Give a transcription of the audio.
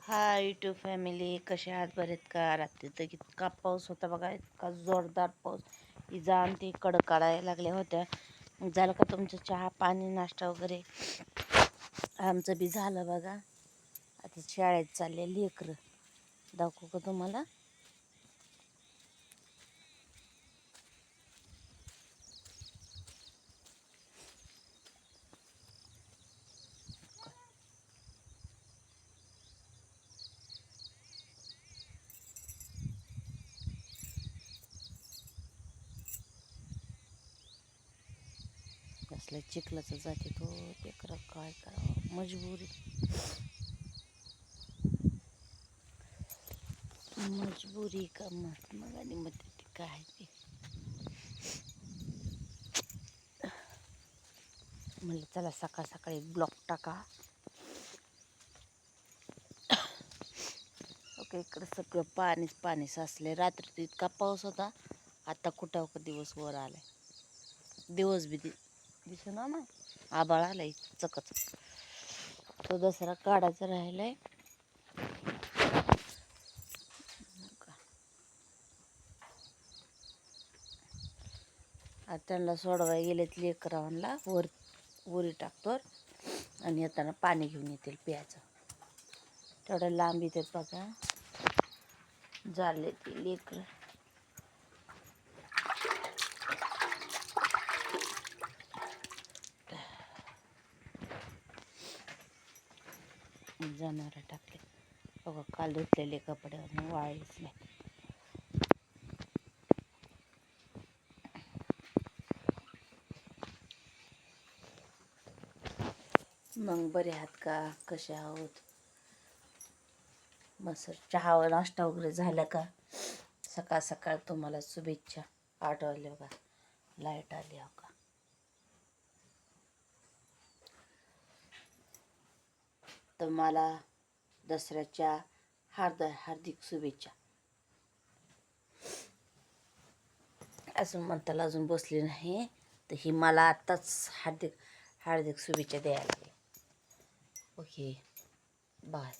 Hi YouTube family, कशा आहात? बरेत का? रात्री तर इतका पाऊस होता बघा, इतका जोरदार पाऊस. इजा आणि ती कडक काढायला लागल्या होत्या. झालं का तुमचं चहा पाणी नाश्ता वगैरे? आमचं बी झालं बघा. आता शाळेत चालले लेकरं. दाखवू का तुम्हाला? कसलं चिखलाचं जाते तो लेकरं, काय करावं, मजबुरी मजबुरी का महात्मा गांधी मध्ये ती काय ते म्हणलं चला सकाळ सकाळी ब्लॉक टाका. ओके, इकडं सगळं पाणीच पाणी साचले. रात्री तर इतका पाऊस होता. आता कुठं दिवस वर आलाय, दिवस बी दिसना ना, आबाळ आलाय चकच. तो दसरा काढायचा राहिलाय. आता त्यांना सोडवाय गेलेत लेकरांना, वरी टाकतो आणि येताना पाणी घेऊन येतील प्यायचं. तेवढं लांब येते बघा, झाले ते लेकर. जनावर टाकले बघा, काल धुतलेले कपडे वाळीच नाही. मग बरे आहात का? कसे आहोत? मस्त चहा नाश्ता वगैरे झाला का? सकाळ सकाळ तुम्हाला शुभेच्छा. 8 वाजले बघा, लाईट आली हो का. तुम्हाला दसऱ्याच्या हार्दिक शुभेच्छा. अजून म्हणताला अजून बसली नाही तर ही मला आत्ताच हार्दिक हार्दिक शुभेच्छा द्यायला लागली. Okay, bye.